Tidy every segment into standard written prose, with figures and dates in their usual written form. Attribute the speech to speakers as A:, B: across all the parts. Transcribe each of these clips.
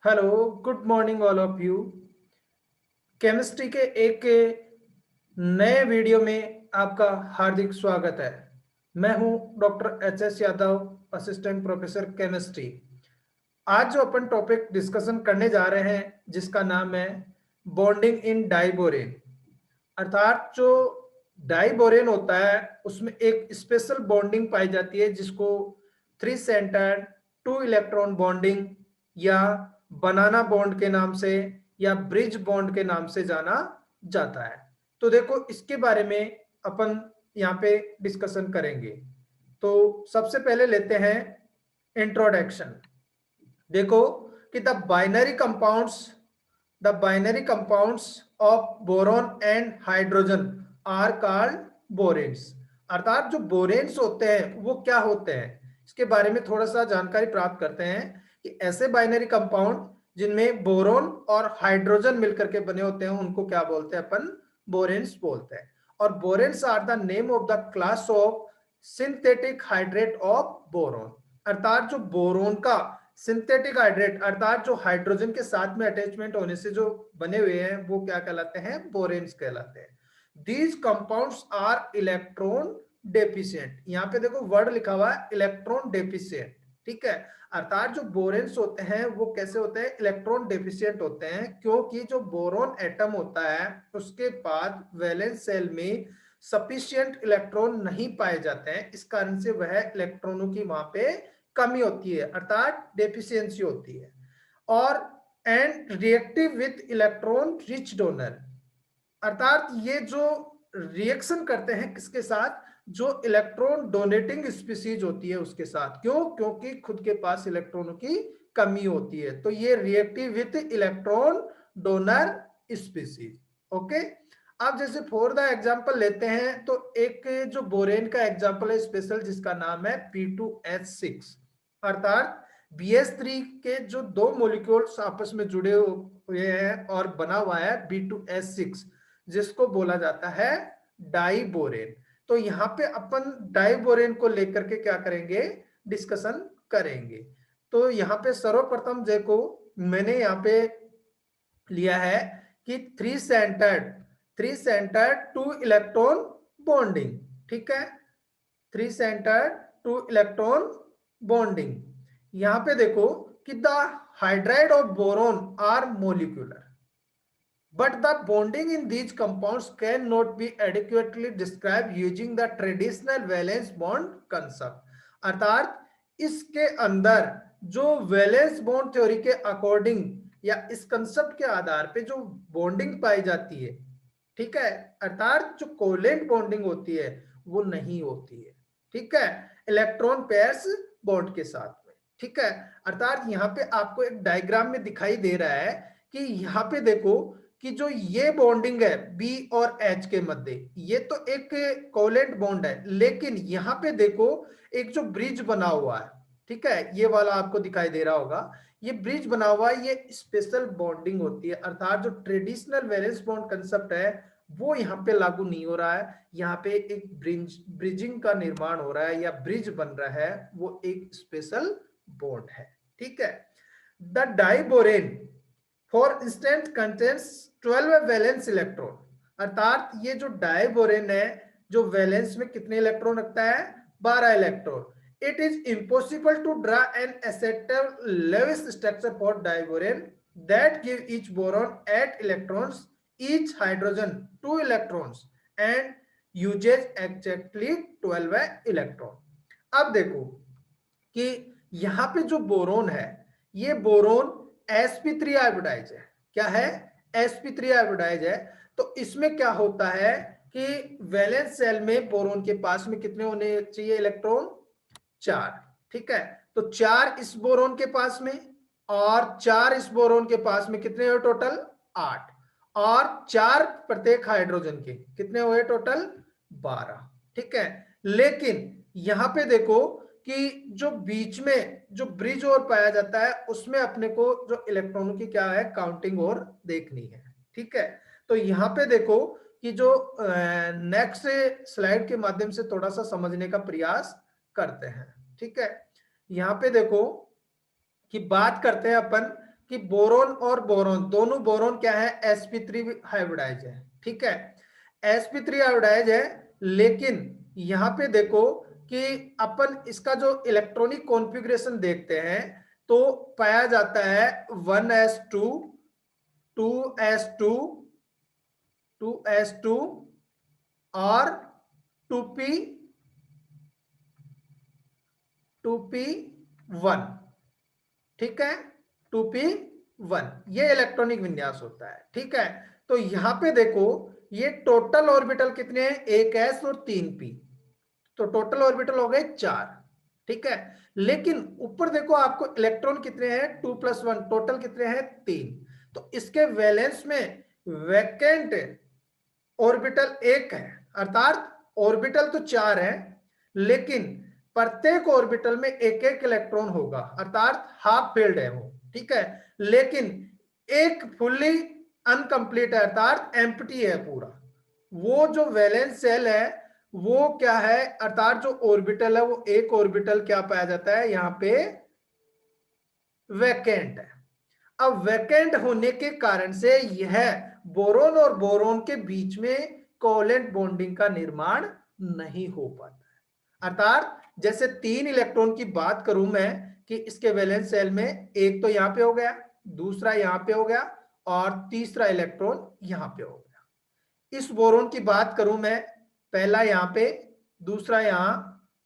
A: Hello, good morning all of you. Chemistry के एक नए वीडियो में आपका हार्दिक स्वागत है। मैं हूं doctor H S Yadav, assistant professor chemistry. आज जो अपन टॉपिक डिस्कशन करने जा रहे हैं जिसका नाम है बॉन्डिंग इन डाइबोरेन, अर्थात जो डाइबोरेन होता है उसमें एक स्पेशल बॉन्डिंग पाई जाती है जिसको three centred two electron bonding या बनाना बॉन्ड के नाम से या ब्रिज बॉन्ड के नाम से जाना जाता है। तो देखो, इसके बारे में अपन यहाँ पे डिस्कशन करेंगे। तो सबसे पहले लेते हैं इंट्रोडक्शन। देखो कि the binary compounds of boron and hydrogen are called boranes. अर्थात जो बोरेन्स होते हैं वो क्या होते हैं, इसके बारे में थोड़ा सा जानकारी प्राप्त करते हैं कि ऐसे बाइनरी कंपाउंड जिनमें बोरोन और हाइड्रोजन मिलकर के बने होते हैं उनको क्या बोलते हैं, अपन बोरेन्स बोलते हैं। और boranes are the name of the class of synthetic hydrate of boron. अर्थात जो बोरोन का सिंथेटिक हाइड्रेट अर्थात जो हाइड्रोजन के साथ में अटैचमेंट होने से जो बने हुए हैं वो क्या कहलाते हैं, बोरेन्स कहलाते हैं। These compounds are electron deficient. यहाँ पे देखो वर्ड लिखा हुआ है इलेक्ट्रॉन डेफिशिएंट, ठीक है। अर्थात जो बोरेन्स होते हैं वो कैसे होते हैं, इलेक्ट्रॉन डेफिशिएंट होते हैं, क्योंकि जो बोरोन एटम होता है उसके बाद वैलेंस सेल में सफिशिएंट इलेक्ट्रॉन नहीं पाए जाते हैं। इस कारण से वह इलेक्ट्रॉनों की वहां पे कमी होती है, अर्थात डेफिशिएंसी होती है। और and reactive with electron rich donor, अर्थात ये जो रिएक्शन करते हैं किसके साथ, जो इलेक्ट्रॉन डोनेटिंग स्पीसीज होती है उसके साथ। क्यों? क्योंकि खुद के पास इलेक्ट्रॉनों की कमी होती है। तो ये reactive with electron donor species. Okay, अब जैसे फॉर द एग्जांपल लेते हैं तो एक जो बोरेन का एग्जांपल है स्पेशल जिसका नाम है P2H6। अर्थात BH3 के जो दो मॉलिक्यूल्स आपस में जुड़े हुए हैं और बना हुआ है B2H6 जिसको बोला जाता है डाइबोरेन। तो यहाँ पे अपन डाइबोरेन को लेकर के क्या करेंगे, डिस्कशन करेंगे। तो यहाँ पे सर्वप्रथम देखो मैंने यहाँ पे लिया है कि three centred two electron bonding, ठीक है। Three centred two electron bonding. यहां पे देखो कि the hydride of boron are molecular but the bonding in these compounds cannot be adequately described using the traditional valence bond concept। अर्थात इसके अंदर जो वैलेंस बॉन्ड थ्योरी के अकॉर्डिंग या इस कंसेप्ट के आधार पे जो बॉन्डिंग पाई जाती है, ठीक है, अर्थात जो कोवेलेंट बॉन्डिंग होती है वो नहीं होती है, ठीक है, इलेक्ट्रॉन पेयर्स बॉन्ड के साथ में, ठीक है। अर्थात यहाँ पे आपको एक डायग्राम में दिखाई दे रहा है कि यहाँ पे देखो कि जो ये बॉन्डिंग है बी और एच के मध्य, ये तो एक कोवेलेंट बॉन्ड है, लेकिन यहाँ पे देखो एक जो ब्रिज बना हुआ है, ठीक है, ये वाला आपको दिखाई दे रहा होगा, ये ब्रिज बना हुआ है, ये स्पेशल बॉन्डिंग होती है। अर्थात जो ट्रेडिशनल वैलेंस बॉन्ड कंसेप्ट है वो यहाँ पे लागू नहीं हो रहा है, यहाँ पे एक ब्रिजिंग का निर्माण हो रहा है या ब्रिज बन रहा है, वो एक स्पेशल बॉन्ड है, ठीक है। The diborane for instance contains 12 valence electron. अर्थात ये जो डाइबोरेन है जो वैलेंस में कितने इलेक्ट्रॉन रखता है, 12 electron. It is impossible to draw an acetal Lewis structure for diborane that give each boron 8 electrons, each hydrogen 2 electrons and uses exactly 12 electron. अब देखो कि यहां पे जो बोरोन है ये बोरोन sp3 आयोडाइज है। क्या है? sp3 आयोडाइज है। तो इसमें क्या होता है कि वैलेंस सेल में बोरोन के पास में कितने होने चाहिए इलेक्ट्रॉन, 4, ठीक है। तो 4 इस बोरोन के पास में और 4 इस बोरोन के पास में कितने हुए टोटल, 8, और 4 प्रत्येक हाइड्रोजन के कितने हुए टोटल, 12, ठीक है। लेकिन यहां पे देखो कि जो बीच में जो ब्रिज और पाया जाता है उसमें अपने को जो इलेक्ट्रॉनों की क्या है, काउंटिंग और देखनी है, ठीक है। तो यहां पे देखो कि जो नेक्स्ट स्लाइड के माध्यम से थोड़ा सा समझने का प्रयास करते हैं, ठीक है। यहां पे देखो कि बात करते हैं अपन कि बोरोन और बोरोन दोनों, बोरोन क्या है, sp3 हाइब्रिडाइज है, ठीक है, sp3 हाइब्रिडाइज है, लेकिन यहां पे देखो कि अपन इसका जो इलेक्ट्रॉनिक कॉन्फ़िगरेशन देखते हैं तो पाया जाता है 1s2 2s2 2s2 और 2p 2p1, ठीक है, 2p1 ये इलेक्ट्रॉनिक विन्यास होता है, ठीक है। तो यहां पे देखो ये टोटल ऑर्बिटल कितने हैं, एक s और 3p, तो टोटल ऑर्बिटल हो गए 4, ठीक है। लेकिन ऊपर देखो आपको इलेक्ट्रॉन कितने हैं, 2+1, टोटल कितने हैं 3। तो इसके वैलेंस में वैकेंट ऑर्बिटल 1 है, अर्थात ऑर्बिटल तो 4 है, लेकिन प्रत्येक ऑर्बिटल में एक एक इलेक्ट्रॉन होगा, अर्थात हाफ फील्ड है वो, ठीक है। लेकिन एक फुल्ली अनकंप्लीट है, अर्थात एम्प्टी है पूरा। वो जो वैलेंस सेल है वो क्या है, अर्थात जो ऑर्बिटल है वो एक ऑर्बिटल क्या पाया जाता है यहाँ पे, वैकेंट है। अब वैकेंट होने के कारण से यह बोरोन और बोरोन के बीच में कोवेलेंट बॉन्डिंग का निर्माण नहीं हो पाता है। अर्थात जैसे 3 इलेक्ट्रॉन की बात करूं मैं कि इसके वैलेंस सेल में एक तो यहां पे हो गया, दूसरा यहां पे हो गया और तीसरा इलेक्ट्रॉन यहां पे हो गया। इस बोरोन की बात करूं मैं, पहला यहां पे, दूसरा यहां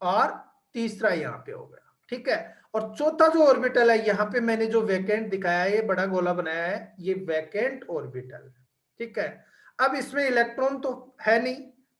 A: और तीसरा यहां पे हो गया, ठीक है। और चौथा जो ऑर्बिटल है यहां पे मैंने जो वैकेंट दिखाया है, ये बड़ा गोला बनाया है, ये वैकेंट ऑर्बिटल है, ठीक है। अब इसमें इलेक्ट्रॉन तो है नहीं,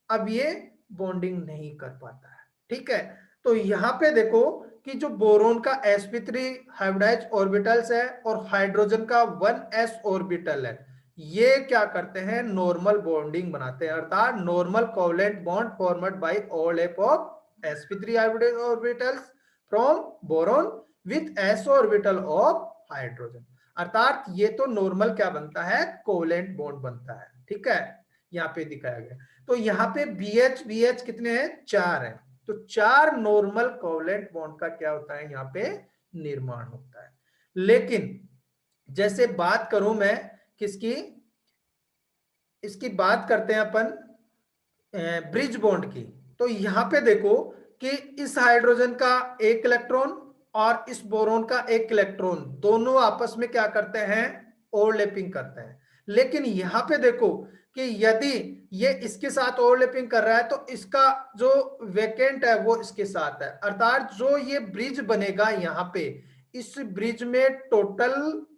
A: अब ये बॉन्डिंग नहीं कर पाता है, ठीक है। तो यहां पे देखो कि जो बोरोन का sp3 हाइब्रिडाइज ऑर्बिटल्स है और हाइड्रोजन का 1s ऑर्बिटल है, ये क्या करते हैं, नॉर्मल बॉन्डिंग बनाते हैं, अर्थात normal covalent bond formed by overlap of sp3 hybridise orbitals from boron with s orbital of hydrogen. अर्थात ये तो नॉर्मल क्या बनता है, कोवेलेंट बॉन्ड बनता है, ठीक है, यहाँ पे दिखाया गया। तो यहाँ पे BH BH कितने हैं, 4 है, तो 4 नॉर्मल कोवेलेंट बॉन्ड का क्या होता है, यहाँ पे निर्माण होता है। लेकिन जैसे बात करूं मैं किसकी, इसकी बात करते हैं अपन ब्रिज बॉन्ड की, तो यहां पे देखो कि इस हाइड्रोजन का एक इलेक्ट्रॉन और इस बोरोन का एक इलेक्ट्रॉन दोनों आपस में क्या करते हैं, ओवरलैपिंग करते हैं। लेकिन यहां पे देखो कि यदि ये इसके साथ ओवरलैपिंग कर रहा है तो इसका जो वैकेंट है वो इसके साथ है, अर्थात जो ये ब्रिज बनेगा यहाँ पे, इस ब्रिज में टोटल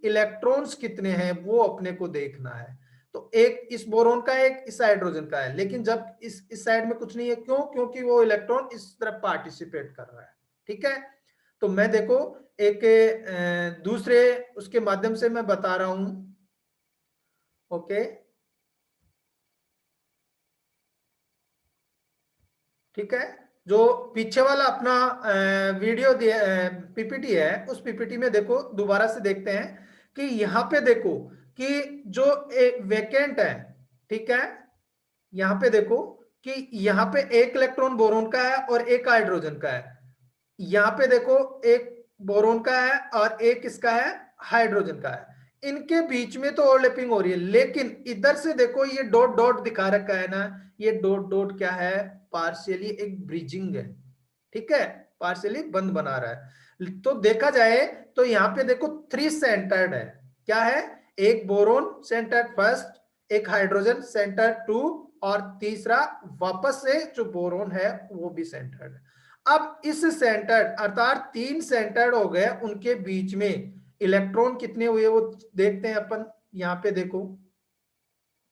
A: इलेक्ट्रॉन्स कितने हैं वो अपने को देखना है। तो एक इस बोरोन का, एक इस हाइड्रोजन का है, लेकिन जब इस साइड में कुछ नहीं है, क्यों, क्योंकि वो इलेक्ट्रॉन इस तरफ पार्टिसिपेट कर रहा है, ठीक है। तो मैं देखो एक दूसरे उसके माध्यम से मैं बता रहा हूं, ओके, ठीक है। जो पीछे वाला अपना वीडियो पीपीटी है, उस पीपीटी में देखो दोबारा से देखते हैं कि यहां पे देखो कि जो वैकेंट है, ठीक है, यहां पे देखो कि यहां पे एक इलेक्ट्रॉन बोरोन का है और एक हाइड्रोजन का है, यहां पे देखो एक बोरोन का है और एक इसका है, हाइड्रोजन का है, इनके बीच में तो ओवरलैपिंग हो रही है, लेकिन इधर से देखो ये डॉट डॉट दिखा रखा है ना, ये डॉट डॉट क्या है, पार्शियली एक ब्रिजिंग है, ठीक है, पार्शियली बंद बना रहा है। तो देखा जाए तो यहाँ पे देखो 3 सेंटर्ड है, क्या है, एक बोरोन सेंटर्ड फर्स्ट, एक हाइड्रोजन सेंटर्ड 2 और तीसरा वापस से जो बोरोन है वो भी सेंटर्ड है। अब इस सेंटर्ड अर्थात 3 सेंटर्ड हो गए, उनके बीच में इलेक्ट्रॉन कितने हुए वो देखते हैं अपन, यहां पे देखो,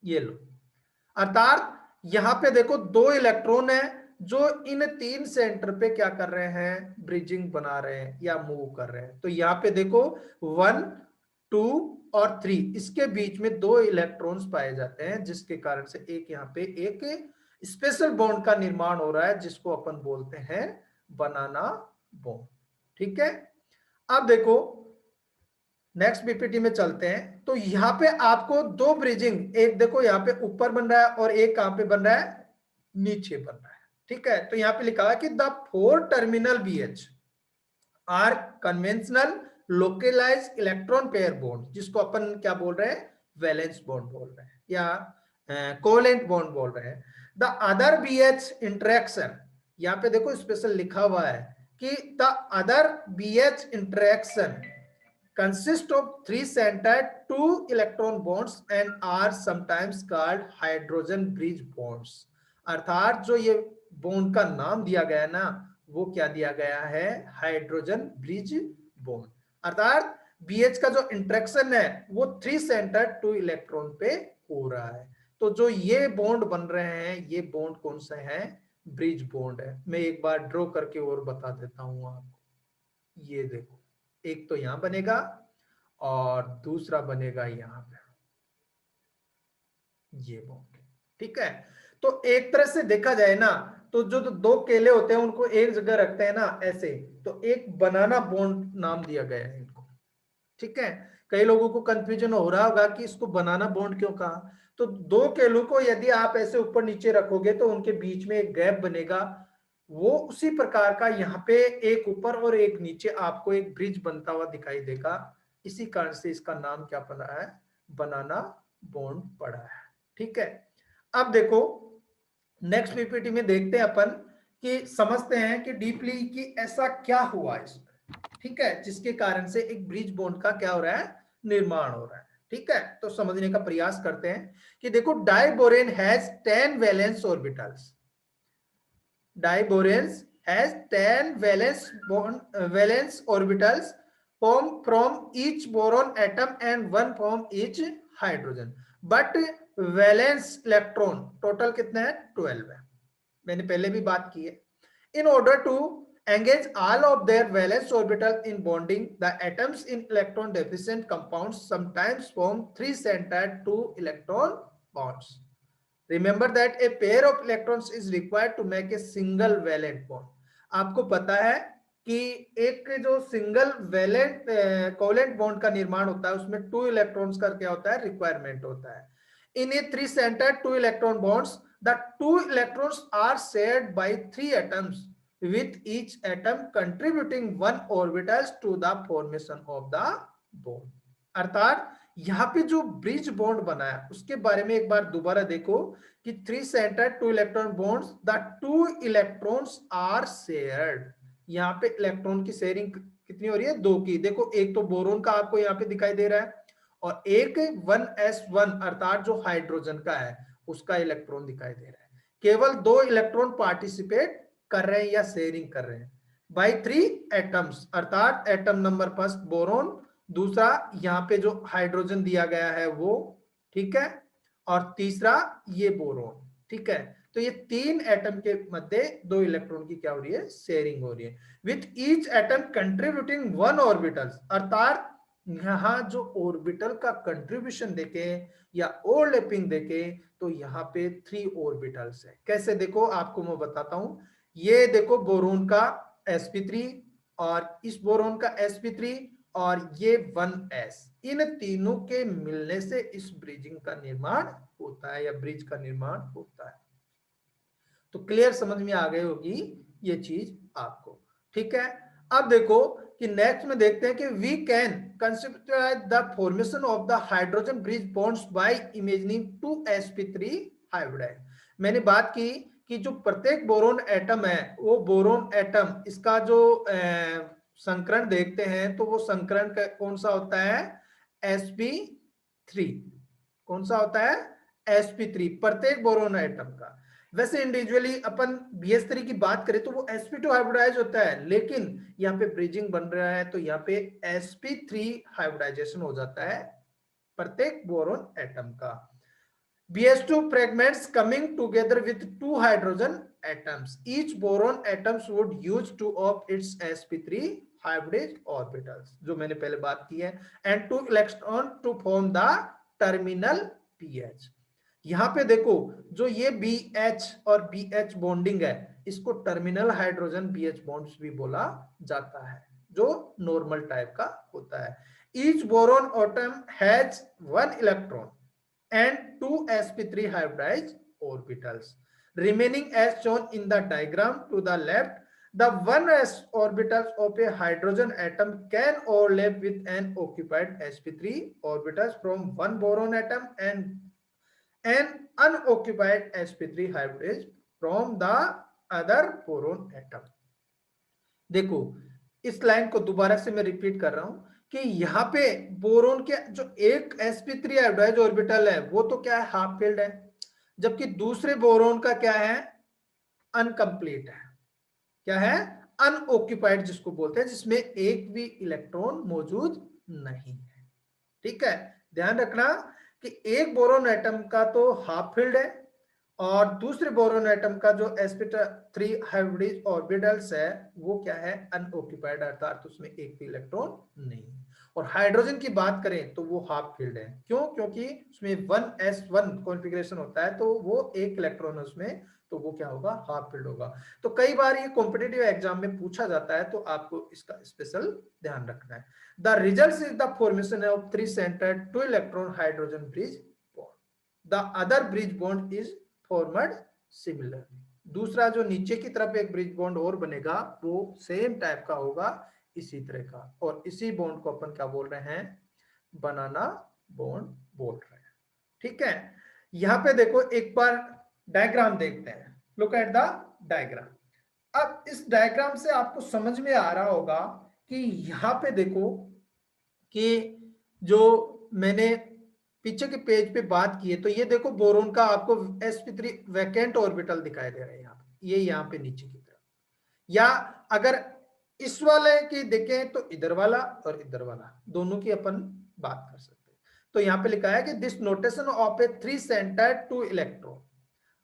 A: ये लो, अर्थात यहां पे देखो 2 इलेक्ट्रॉन है जो इन 3 सेंटर पे क्या कर रहे हैं, ब्रिजिंग बना रहे हैं या मूव कर रहे हैं। तो यहां पे देखो 1 2 और 3, इसके बीच में 2 इलेक्ट्रॉन्स पाए जाते हैं, जिसके कारण से एक यहाँ पे एक स्पेशल बॉन्ड का निर्माण हो रहा है, जिसको अपन बोलते हैं बनाना बॉन्ड, ठीक है। अब देखो नेक्स्ट बीपीटी में चलते हैं, तो यहां पे आपको 2 ब्रिजिंग, एक देखो यहाँ पे ऊपर बन रहा है और एक कहां पे बन रहा है, नीचे बन रहा है, ठीक है। तो यहाँ पे लिखा है कि the 4 terminal BH are conventional localise electron pair bond, जिसको अपन क्या बोल रहे हैं, वैलेंस बॉन्ड बोल रहे हैं या कोवेलेंट बॉन्ड बोल रहे हैं। द अदर बीएच इंटरेक्शन, यहाँ पे देखो स्पेशल लिखा हुआ है कि the other BH interaction consist of three centered two electron bonds and are sometimes called hydrogen bridge bonds। अर्थात जो ये बॉन्ड का नाम दिया गया है ना, वो क्या दिया गया है, हाइड्रोजन ब्रिज बॉन्ड। अर्थात बीएच का जो इंटरेक्शन है वो थ्री सेंटर्ड टू इलेक्ट्रॉन पे हो रहा है। तो जो ये बॉन्ड बन रहे हैं, ये बॉन्ड कौन सा है, ब्रिज बॉन्ड है। मैं एक बार ड्रॉ करके और बता देता हूं आपको। ये देखो, एक तो यहां बनेगा और दूसरा बनेगा यहां पे, ये बॉन्ड। ठीक है, तो एक तरह से देखा जाए ना, तो जो दो केले होते हैं उनको एक जगह रखते हैं ना ऐसे, तो एक बनाना बॉन्ड नाम दिया गया है इनको। ठीक है, कई लोगों को कंफ्यूजन हो रहा होगा कि इसको बनाना बॉन्ड क्यों कहा। तो दो केलों को यदि आप ऐसे ऊपर नीचे रखोगे तो उनके बीच में एक गैप बनेगा, वो उसी प्रकार का यहाँ पे एक ऊपर और एक नीचे आपको एक ब्रिज बनता हुआ दिखाई देगा। इसी कारण से इसका नाम क्या पड़ा है, बनाना बॉन्ड पड़ा है। ठीक है, अब देखो नेक्स्ट पीपीटी में देखते हैं अपन कि समझते हैं कि डीपली कि ऐसा क्या हुआ इसमें। ठीक है, जिसके कारण से एक ब्रिज बॉन्ड का क्या हो रहा है, निर्माण हो रहा है। ठीक है, तो समझने का प्रयास करते हैं कि देखो diborane has 10 valence orbitals. Diborane has 10 valence orbitals from each boron atom and one from each hydrogen, but valence electron total कितने हैं, 12 है। मैंने पहले भी बात की है। In order to engage all of their valence orbital in bonding, the atoms in electron deficient compounds sometimes form three centered two electron bonds। Remember that a pair of electrons is required to make a single valent bond। आपको पता है कि एक जो single valent covalent bond का निर्माण होता है उसमें टू इलेक्ट्रॉन्स का क्या होता है, रिक्वायरमेंट होता है। In a three centred two electron bonds the two electrons are shared by three atoms with each atom contributing one orbitals to the formation of the bond। अर्थात यहाँ पे जो ब्रिज बॉन्ड बना है उसके बारे में एक बार दोबारा देखो कि three centred two electron bonds, the two electrons are shared. यहाँ पे इलेक्ट्रॉन की शेयरिंग कितनी हो रही है, दो की। देखो एक तो बोरोन का आपको यहाँ पे दिखाई दे रहा है और एक 1s1 अर्थात जो हाइड्रोजन का है उसका इलेक्ट्रॉन दिखाई दे रहा है। केवल दो इलेक्ट्रॉन पार्टिसिपेट कर रहे हैं या शेयरिंग कर रहे हैं बाय थ्री एटम्स, अर्थात एटम नंबर फर्स्ट बोरोन, दूसरा यहाँ पे जो हाइड्रोजन दिया गया है वो, ठीक है, और तीसरा ये बोरोन। ठीक है, तो ये तीन एटम के मध्य दो इलेक्ट्रॉन की क्या हो रही है, शेयरिंग हो रही है with each atom contributing one orbital. अर्थात यहाँ जो ऑर्बिटल का कंट्रीब्यूशन देखे या ओवरलैपिंग देखे तो यहाँ पे थ्री ऑर्बिटल्स है। कैसे देखो आपको मैं बताता हूं। ये देखो बोरोन का sp3 और इस बोरोन का sp3 और ये 1s, इन तीनों के मिलने से इस ब्रिजिंग का निर्माण होता है या ब्रिज का निर्माण होता है। तो क्लियर समझ में आ गई होगी ये चीज आपको। ठीक है, अब देखो कि नेक्स्ट में देखते हैं कि we can consider the formation of the hydrogen bridge bonds by imagining 2sp3 hybridised. मैंने बात की कि जो प्रत्येक बोरोन एटम है वो बोरोन एटम इसका जो संकरण देखते हैं तो वो संकरण कौन सा होता है, sp3। कौन सा होता है, sp3 प्रत्येक बोरोन एटम का। वैसे इंडिविजुअली अपन BH3 की बात करें तो वो sp2 हाइब्रिडाइज होता है, लेकिन यहाँ पे ब्रिजिंग बन रहा है तो यहाँ पे sp3 हाइब्रिडाइजेशन हो जाता है प्रत्येक बोरोन एटम का। BH2 fragments coming together with two hydrogen atoms. Each boron atoms would use two of its sp3 hybrid orbitals, जो मैंने पहले बात की है, and two electron to form the terminal pH। यहाँ पे देखो जो ये BH और BH बॉन्डिंग है इसको टर्मिनल हाइड्रोजन BH बॉन्ड्स भी बोला जाता है, जो नॉर्मल टाइप का होता है। Each boron atom has one electron and two sp3 hybridized orbitals remaining as shown in the diagram to the left। The 1s orbitals of a hydrogen atom can overlap with an occupied sp3 orbitals from one boron atom and an unoccupied sp3 hybrid from the other boron atom. देखो इस line को दोबारा से मैं repeat कर रहा हूं कि यहाँ पे बोरोन के जो एक sp3 हाइब्रिडाइज ऑर्बिटल है वो तो क्या है, हाफ फिल्ड है, जबकि दूसरे बोरोन का क्या है, अनकंप्लीट है, क्या है, अनऑक्युपाइड जिसको बोलते हैं, जिसमें एक भी इलेक्ट्रॉन मौजूद नहीं है। ठीक है, ध्यान रखना कि एक बोरोन एटम का तो हाफ फील्ड है और दूसरे बोरोन एटम का जो sp3 हाइब्रिड ऑर्बिटल्स है वो क्या है, अनऑक्युपाइड, अर्थात उसमें एक भी इलेक्ट्रॉन नहीं है। और हाइड्रोजन की बात करें तो वो हाफ फील्ड है, क्यों, क्योंकि उसमें 1s1 कॉन्फ़िगरेशन होता है, तो वो एक इलेक्ट्रॉन है उसमें, तो वो क्या होगा, हाफ फील्ड होगा। तो कई बार ये कॉम्पिटिटिव एग्जाम में पूछा जाता है, तो आपको इसका स्पेशल ध्यान रखना है। The result is the formation of 3 centered 2 electron hydrogen bridge bond. The other bridge bond is formed similarly. दूसरा जो नीचे की तरफ एक ब्रिज बॉन्ड और बनेगा वो सेम टाइप का होगा, इसी तरह का, और इसी बॉन्ड को अपन क्या बोल रहे हैं, बनाना बॉन्ड बोल रहे हैं। ठीक है, यहां पे देखो एक बार डायग्राम देखते हैं, लुक एट द डायग्राम। अब इस डायग्राम से आपको समझ में आ रहा होगा कि यहां पे देखो कि जो मैंने पीछे के पेज पे बात की है, तो ये देखो बोरोन का आपको sp3 वैकेंट ऑर्बिटल दिखाई दे रहा है यहाँ पे, ये यहाँ पे नीचे की तरफ, या अगर इस वाले की देखें तो इधर वाला और इधर वाला, दोनों की अपन बात कर सकते हैं। तो यहाँ पे लिखा है कि this notation of a 3 centered 2 electron,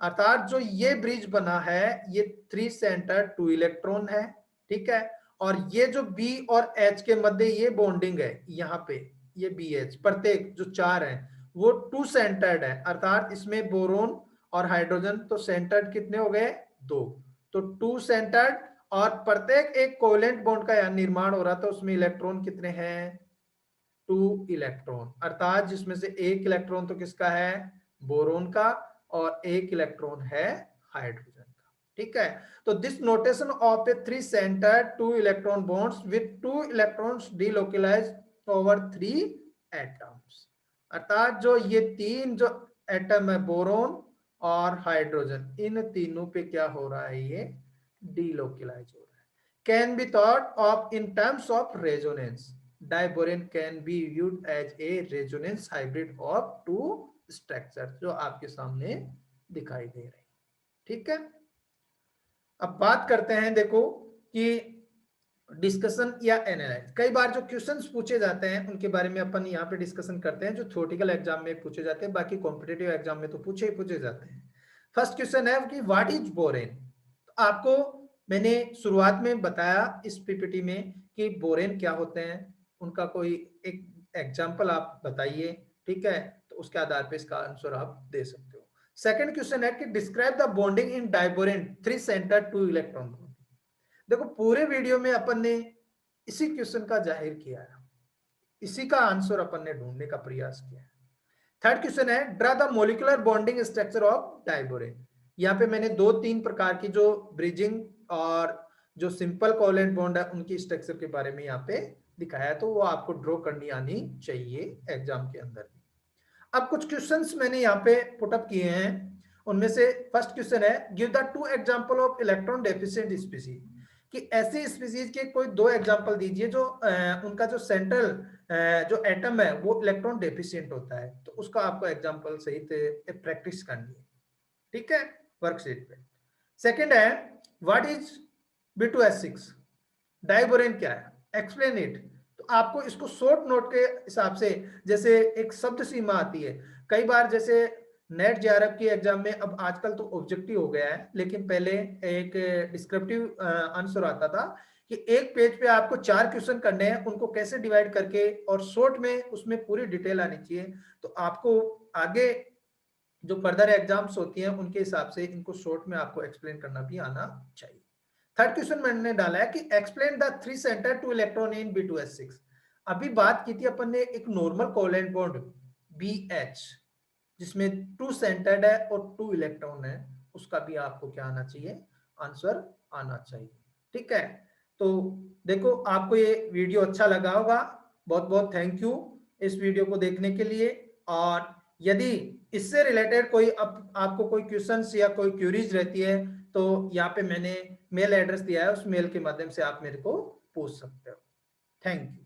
A: अर्थात जो ये ब्रिज बना है ये 3 सेंटर्ड 2 इलेक्ट्रॉन है। ठीक है, और ये जो B और H के मध्य ये बॉन्डिंग है, यहाँ पे ये BH, प्रत्येक जो 4 है वो 2 सेंटर्ड है, अर्थात इसमें बोरोन और हाइड्रोजन तो सेंटर्ड कितने हो गए, 2, तो 2 सेंटर्ड, और प्रत्येक एक कोवेलेंट बॉन्ड का यहाँ निर्माण हो रहा था, उसमें इलेक्ट्रॉन कितने हैं, 2 इलेक्ट्रॉन, अर्थात जिसमें से एक इलेक्ट्रॉन तो किसका है, बोरोन का, और एक इलेक्ट्रॉन है हाइड्रोजन का। ठीक है, तो this notation of a 3 centered 2 electron bonds with 2 electrons delocalized over 3 atoms, अर्थात जो ये 3 जो एटम है बोरोन और हाइड्रोजन, इन तीनों पे क्या हो रहा है, ये डिलोकलाइज हो रहा है। Can be thought of in terms of resonance, diborane can be viewed as a resonance hybrid of 2 structure, जो आपके सामने दिखाई दे रही। ठीक है, अब बात करते हैं देखो कि डिस्कशन या एनालाइज, कई बार जो क्वेश्चंस पूछे जाते हैं उनके बारे में अपन यहाँ पे डिस्कशन करते हैं, जो थ्योरेटिकल एग्जाम में पूछे जाते हैं, बाकी कॉम्पिटिटिव एग्जाम में तो पूछे जाते हैं। फर्स्ट क्वेश्चन है कि व्हाट इज बोरेन। तो आपको मैंने शुरुआत में बताया इस पीपीटी में कि बोरेन क्या होते हैं, उनका कोई एक एग्जाम्पल आप बताइए। ठीक है, तो उसके आधार पर इसका आंसर आप दे सकते हो। सेकेंड क्वेश्चन है कि describe the bonding in diborane 3 centre 2 electron. देखो पूरे वीडियो में अपन ने इसी क्वेश्चन का जाहिर किया है, इसी का आंसर अपन ने ढूंढने का प्रयास किया है। थर्ड क्वेश्चन है draw the molecular bonding structure of diborane. यहाँ पे मैंने 2-3 प्रकार की जो ब्रिजिंग और जो सिंपल कोवेलेंट बॉन्ड है उनकी स्ट्रक्चर के बारे में यहाँ पे दिखाया है, तो वो आपको ड्रॉ करनी आनी चाहिए एग्जाम के अंदर भी। अब कुछ क्वेश्चंस मैंने यहाँ पे पुटअप किए हैं, उनमें से फर्स्ट क्वेश्चन है give the 2 example of electron deficient species, कि ऐसी स्पीसीज के कोई 2 एग्जांपल दीजिए जो उनका जो सेंट्रल जो एटम है वो इलेक्ट्रॉन डेफिशिएंट होता है, तो उसका आपको एग्जांपल सहित प्रैक्टिस करनी है। ठीक है, वर्कशीट पे। सेकंड है व्हाट इज B2S6, डाइबोरेन क्या है, एक्सप्लेन इट। तो आपको इसको शॉर्ट नोट के हिसाब से, जैसे एक शब्द सीमा आती है, कई बार जैसे नेट जेआरएफ की एग्जाम में, अब आजकल तो ऑब्जेक्टिव हो गया है, लेकिन पहले एक डिस्क्रिप्टिव आंसर आता था कि एक पेज पे आपको 4 क्वेश्चन करने हैं, उनको कैसे डिवाइड करके और शॉर्ट में उसमें पूरी डिटेल आनी चाहिए। तो आपको आगे जो फर्दर एग्जाम्स होती हैं उनके हिसाब से इनको शॉर्ट में आपको एक्सप्लेन करना भी आना चाहिए। थर्ड क्वेश्चन मैंने डाला है कि explain the 3 centre 2 electron in B2S6। अभी बात की थी अपन ने एक नॉर्मल कोवेलेंट बॉन्ड BH जिसमें 2 सेंटर्ड है और 2 इलेक्ट्रॉन है, उसका भी आपको क्या आना चाहिए, आंसर आना चाहिए। ठीक है, तो देखो आपको ये वीडियो अच्छा लगा होगा, बहुत बहुत थैंक यू इस वीडियो को देखने के लिए। और यदि इससे रिलेटेड कोई आपको कोई क्वेश्चंस या कोई क्यूरीज रहती है तो यहाँ पे मैंने मेल एड्रेस दिया है, उस मेल के माध्यम से आप मेरे को पूछ सकते हो। Thank you.